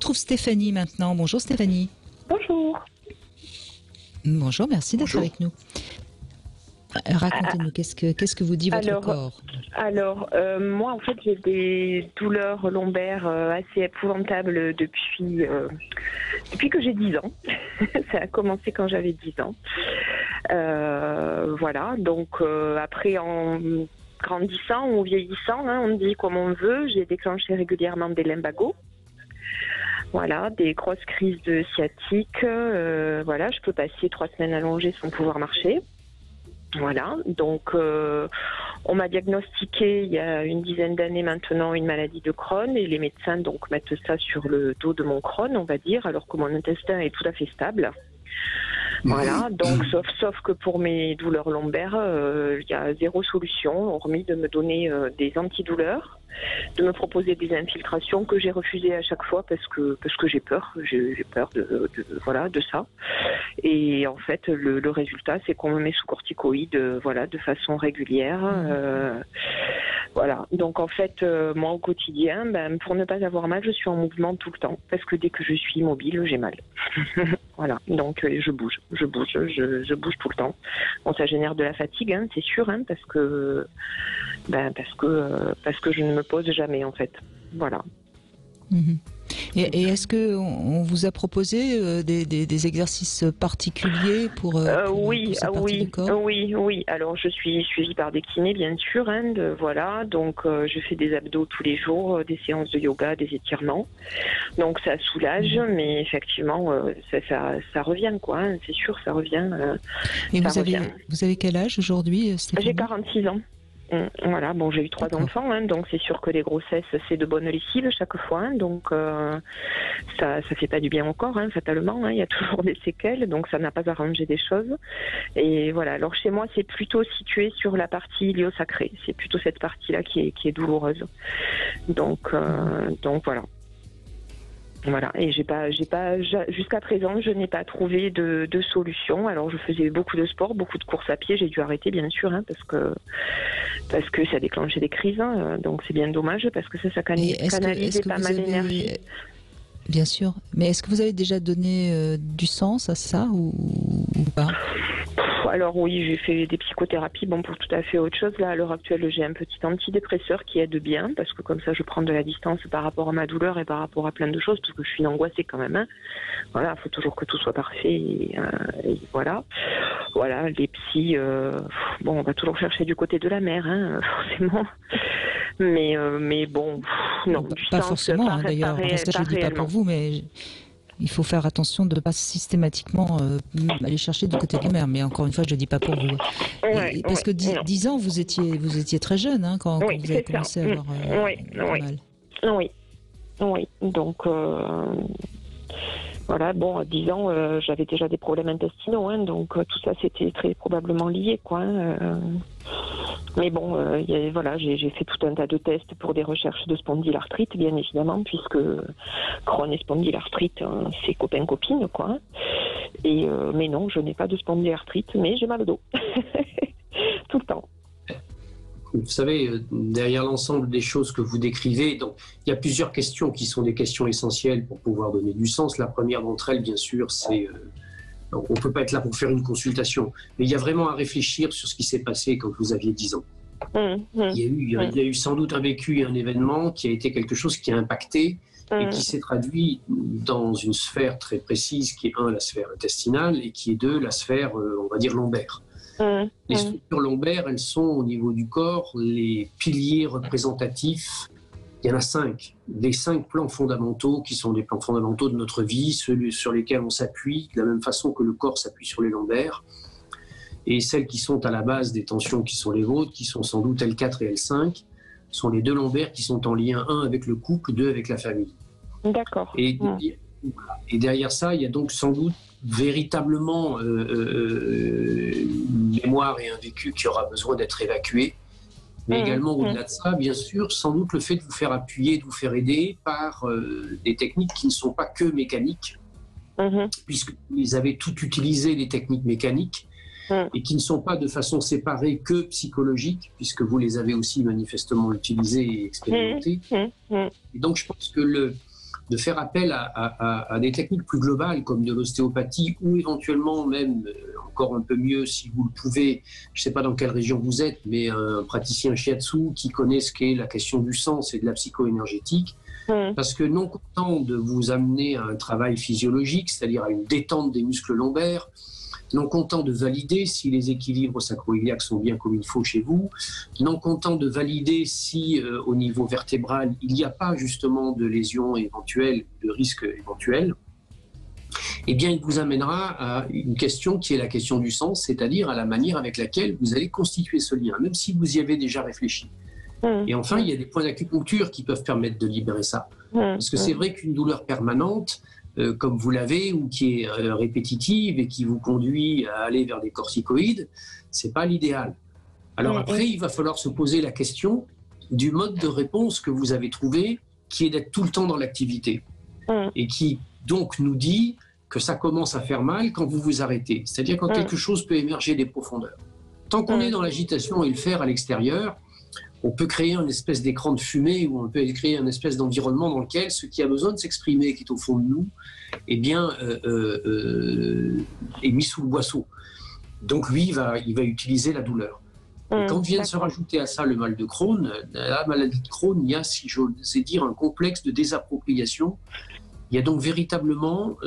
retrouve Stéphanie maintenant. Bonjour Stéphanie. Bonjour. Bonjour, merci d'être avec nous. Racontez-nous, qu'est-ce que vous dit votre corps? Alors, moi, en fait, j'ai des douleurs lombaires assez épouvantables depuis que j'ai 10 ans. Ça a commencé quand j'avais 10 ans. Voilà, donc après, en grandissant ou vieillissant, on dit comme on veut, j'ai déclenché régulièrement des lumbagos. Voilà, des grosses crises de sciatique. Voilà, je peux passer 3 semaines allongées sans pouvoir marcher. Voilà, donc on m'a diagnostiqué il y a une dizaine d'années maintenant une maladie de Crohn et les médecins donc mettent ça sur le dos de mon Crohn, on va dire, alors que mon intestin est tout à fait stable. Voilà, donc sauf que pour mes douleurs lombaires, il y a zéro solution, hormis de me donner des antidouleurs, de me proposer des infiltrations que j'ai refusées à chaque fois parce que j'ai peur de ça. Et en fait, le résultat, c'est qu'on me met sous corticoïdes, voilà, de façon régulière. Voilà. Donc en fait, moi au quotidien, pour ne pas avoir mal, je suis en mouvement tout le temps, parce que dès que je suis immobile, j'ai mal. Voilà. Donc je bouge tout le temps. Bon, ça génère de la fatigue, c'est sûr, parce que je ne me pose jamais en fait. Voilà. Et est-ce que on vous a proposé des exercices particuliers pour oui, cette partie du corps? oui. Alors je suis suivie par des kinés bien sûr, voilà. Donc je fais des abdos tous les jours, des séances de yoga, des étirements. Donc ça soulage, mais effectivement ça revient quoi. C'est sûr, ça revient. Et vous avez quel âge aujourd'hui, Stéphanie? J'ai 46 ans. Voilà, bon, j'ai eu 3 enfants, donc c'est sûr que les grossesses, c'est de bonnes lessives chaque fois, donc ça fait pas du bien au corps, fatalement, il y a toujours des séquelles, donc ça n'a pas arrangé des choses. Et voilà, alors chez moi, c'est plutôt situé sur la partie iliosacrée, c'est plutôt cette partie-là qui est douloureuse. Donc voilà. Voilà, et jusqu'à présent, je n'ai pas trouvé de solution. Alors, je faisais beaucoup de sport, beaucoup de courses à pied. J'ai dû arrêter, bien sûr, parce que ça déclenchait des crises. Donc, c'est bien dommage parce que ça canalisait pas mal d'énergie. Bien sûr. Mais est-ce que vous avez déjà donné du sens à ça ou pas? Alors oui, j'ai fait des psychothérapies, pour tout à fait autre chose. Là, à l'heure actuelle, j'ai un petit antidépresseur qui aide bien, parce que comme ça, je prends de la distance par rapport à ma douleur et par rapport à plein de choses, parce que je suis angoissée quand même. Voilà, il faut toujours que tout soit parfait, et voilà. Voilà, les psys, on va toujours chercher du côté de la mer, forcément. Mais bon, non. Pas forcément, d'ailleurs. Ça, je ne dis pas pour vous, mais... Il faut faire attention de ne pas systématiquement aller chercher du côté de la mer. Mais encore une fois, je ne dis pas pour vous. Parce que 10 ans, vous étiez très jeune quand vous avez commencé à avoir mal. Oui. Donc, voilà, bon, à 10 ans, j'avais déjà des problèmes intestinaux. Donc, tout ça, c'était très probablement lié, quoi. Mais bon, voilà, j'ai fait tout un tas de tests pour des recherches de spondylarthrite, bien évidemment, puisque Crohn et spondylarthrite, c'est copain-copine, quoi. Mais non, je n'ai pas de spondylarthrite, mais j'ai mal au dos. Tout le temps. Vous savez, derrière l'ensemble des choses que vous décrivez, donc, il y a plusieurs questions qui sont des questions essentielles pour pouvoir donner du sens. La première d'entre elles, bien sûr, c'est... on ne peut pas être là pour faire une consultation, mais il y a vraiment à réfléchir sur ce qui s'est passé quand vous aviez 10 ans. Il y a eu sans doute un vécu et un événement qui a été quelque chose qui a impacté et qui s'est traduit dans une sphère très précise qui est, 1, la sphère intestinale et qui est 2, la sphère, on va dire, lombaire. Les structures lombaires, elles sont au niveau du corps les piliers représentatifs. Il y en a 5, les 5 plans fondamentaux qui sont des plans fondamentaux de notre vie, ceux sur lesquels on s'appuie, de la même façon que le corps s'appuie sur les lombaires. Et celles qui sont à la base des tensions qui sont les vôtres, qui sont sans doute L4 et L5, sont les 2 lombaires qui sont en lien, 1 avec le couple, 2 avec la famille. D'accord. Et derrière ça, il y a donc sans doute véritablement une mémoire et un vécu qui aura besoin d'être évacué. Mais également, au-delà de ça, bien sûr, sans doute le fait de vous faire appuyer, de vous faire aider par des techniques qui ne sont pas que mécaniques, puisque vous avez toutes utilisé les techniques mécaniques, et qui ne sont pas de façon séparée que psychologiques, puisque vous les avez aussi manifestement utilisées et expérimentées. Et donc, je pense que de faire appel à des techniques plus globales comme de l'ostéopathie ou éventuellement même, encore un peu mieux si vous le pouvez, je ne sais pas dans quelle région vous êtes, mais un praticien shiatsu qui connaît ce qu'est la question du sens et de la psycho-énergétique. Parce que non content de vous amener à un travail physiologique, c'est-à-dire à une détente des muscles lombaires, non content de valider si les équilibres sacro-iliaques sont bien comme il faut chez vous, non content de valider si au niveau vertébral il n'y a pas justement de lésions éventuelles, de risques éventuels, eh bien il vous amènera à une question qui est la question du sens, c'est-à-dire à la manière avec laquelle vous allez constituer ce lien, même si vous y avez déjà réfléchi. Et enfin, il y a des points d'acupuncture qui peuvent permettre de libérer ça. Parce que c'est vrai qu'une douleur permanente, comme vous l'avez, ou qui est répétitive et qui vous conduit à aller vers des corticoïdes, c'est pas l'idéal. Alors après, il va falloir se poser la question du mode de réponse que vous avez trouvé, qui est d'être tout le temps dans l'activité. Et qui donc nous dit que ça commence à faire mal quand vous vous arrêtez. C'est-à-dire quand quelque chose peut émerger des profondeurs. Tant qu'on est dans l'agitation et le faire à l'extérieur, on peut créer une espèce d'écran de fumée ou on peut créer une espèce d'environnement dans lequel ce qui a besoin de s'exprimer, qui est au fond de nous, eh bien, est mis sous le boisseau. Donc lui, il va utiliser la douleur. Et quand vient de se rajouter à ça le mal de Crohn, la maladie de Crohn, il y a, si j'ose dire, un complexe de désappropriation. Il y a donc véritablement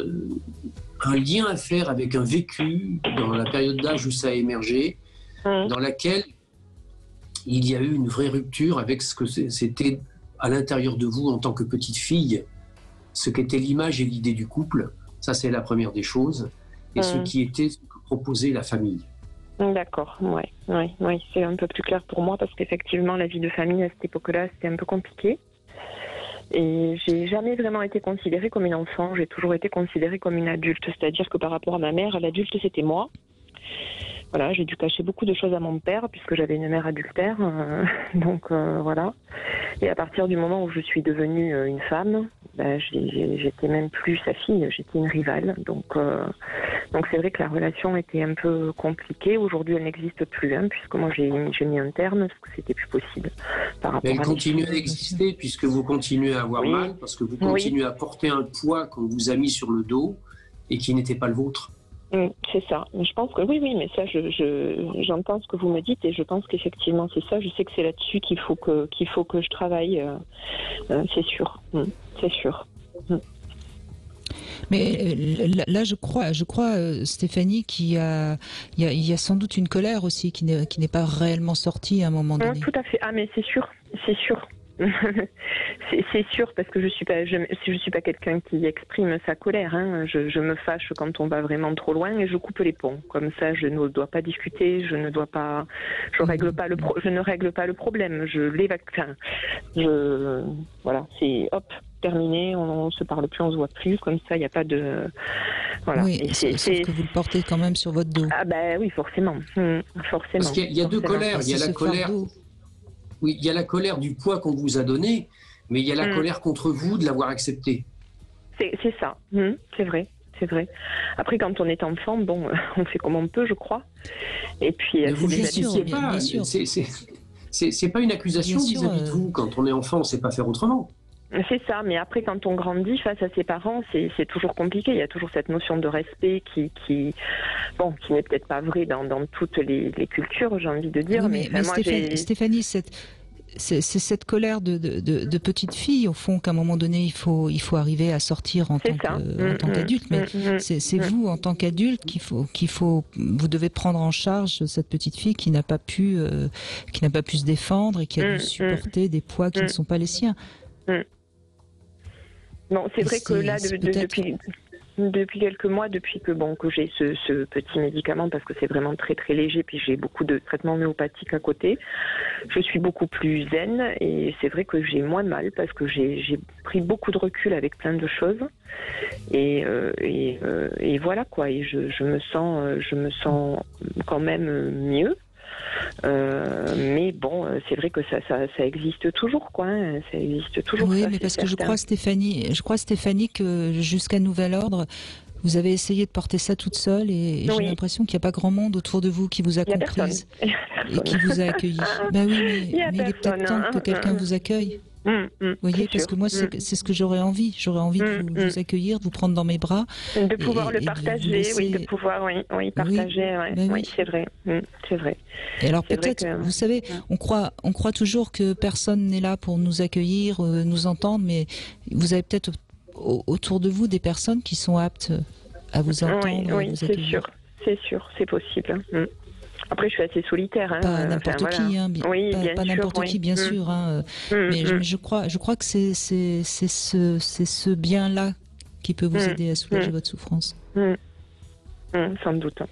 un lien à faire avec un vécu dans la période d'âge où ça a émergé, dans laquelle il y a eu une vraie rupture avec ce que c'était à l'intérieur de vous en tant que petite fille, ce qu'était l'image et l'idée du couple, ça c'est la première des choses, et ce qui était ce que proposait la famille. D'accord, ouais, c'est un peu plus clair pour moi parce qu'effectivement la vie de famille à cette époque-là c'était un peu compliqué. Et j'ai jamais vraiment été considérée comme une enfant, j'ai toujours été considérée comme une adulte, c'est-à-dire que par rapport à ma mère, l'adulte c'était moi. Voilà, j'ai dû cacher beaucoup de choses à mon père puisque j'avais une mère adultère, donc voilà. Et à partir du moment où je suis devenue une femme, j'étais même plus sa fille, j'étais une rivale. Donc c'est vrai que la relation était un peu compliquée. Aujourd'hui, elle n'existe plus, puisque moi j'ai mis un terme parce que c'était plus possible. Mais elle continue à exister puisque vous continuez à avoir mal, parce que vous continuez à porter un poids qu'on vous a mis sur le dos et qui n'était pas le vôtre. C'est ça. Je pense que oui, mais ça, j'entends ce que vous me dites et je pense qu'effectivement c'est ça. Je sais que c'est là-dessus qu'il faut que je travaille. C'est sûr. C'est sûr. Mais là, je crois, Stéphanie, qu'il y a sans doute une colère aussi qui n'est pas réellement sortie à un moment donné. Tout à fait. Ah, mais c'est sûr. C'est sûr parce que je suis pas quelqu'un qui exprime sa colère. Je me fâche quand on va vraiment trop loin et je coupe les ponts. Comme ça, je ne dois pas discuter, je ne règle pas le problème. Je l'évacue. Voilà, c'est hop. Terminé, on se parle plus, on se voit plus, comme ça il n'y a pas de... Voilà. Oui, sauf que vous le portez quand même sur votre dos. Ah oui, forcément. Parce qu'il y a deux colères, il y a la colère... Oui, il y a la colère du poids qu'on vous a donné, mais il y a la colère contre vous de l'avoir accepté. C'est ça, c'est vrai. Après, quand on est enfant, on fait comme on peut, je crois. Et puis, ne vous justifiez pas. C'est pas une accusation vis-à-vis de vous. Quand on est enfant, on ne sait pas faire autrement. C'est ça, mais après, quand on grandit face à ses parents, c'est toujours compliqué. Il y a toujours cette notion de respect qui n'est peut-être pas vraie dans toutes les cultures, j'ai envie de dire. Oui, mais Stéphanie, c'est cette colère de petite fille, au fond, qu'à un moment donné, il faut arriver à sortir en tant qu'adulte. Mais c'est vous, en tant qu'adulte, vous devez prendre en charge cette petite fille qui n'a pas pu se défendre et qui a dû supporter des poids qui ne sont pas les siens. Non, c'est vrai que là, depuis quelques mois, depuis que j'ai ce petit médicament, parce que c'est vraiment très très léger, puis j'ai beaucoup de traitements homéopathiques à côté, je suis beaucoup plus zen et c'est vrai que j'ai moins de mal parce que j'ai pris beaucoup de recul avec plein de choses et voilà quoi. Et je me sens quand même mieux. Mais c'est vrai que ça existe toujours, quoi. Ça existe toujours. Oui, mais parce que je crois, Stéphanie, que jusqu'à nouvel ordre, vous avez essayé de porter ça toute seule et j'ai l'impression qu'il n'y a pas grand monde autour de vous qui vous a comprise et qui vous a accueilli. Oui, mais il est peut-être temps que quelqu'un vous accueille. Vous voyez, parce que moi, c'est ce que j'aurais envie. J'aurais envie de vous accueillir, de vous prendre dans mes bras. De pouvoir le partager, laisser... de pouvoir, partager, oui, c'est vrai. C'est vrai. Et alors peut-être, vous savez, on croit toujours que personne n'est là pour nous accueillir, nous entendre, mais vous avez peut-être autour de vous des personnes qui sont aptes à vous entendre, oui, à vous accueillir. C'est sûr, c'est possible. Après, je suis assez solitaire. Pas n'importe qui, pas n'importe qui, bien sûr. Mais je crois que c'est ce bien-là qui peut vous aider à soulager votre souffrance. Sans doute.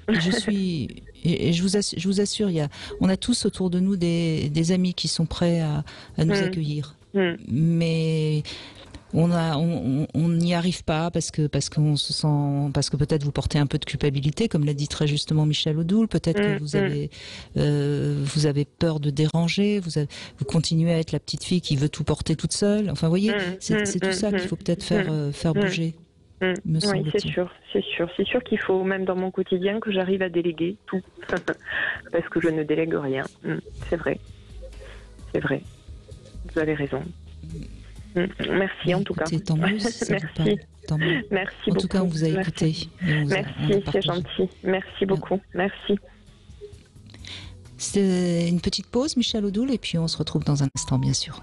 Et je vous assure, on a tous autour de nous des amis qui sont prêts à nous accueillir. Mais on n'y arrive pas parce qu'on se sent, parce que peut-être vous portez un peu de culpabilité, comme l'a dit très justement Michel Odoul. Peut-être que vous avez peur de déranger. Vous continuez à être la petite fille qui veut tout porter toute seule. Enfin, vous voyez, c'est tout ça qu'il faut peut-être faire bouger. Oui, c'est sûr qu'il faut, même dans mon quotidien, que j'arrive à déléguer tout, parce que je ne délègue rien. C'est vrai. Vous avez raison. Merci en tout cas. Tant mieux, merci. Tant mieux. Merci en beaucoup. tout cas, on vous a écouté. Merci, c'est gentil. Merci beaucoup. Merci. C'est une petite pause, Michel Odoul, et puis on se retrouve dans un instant, bien sûr.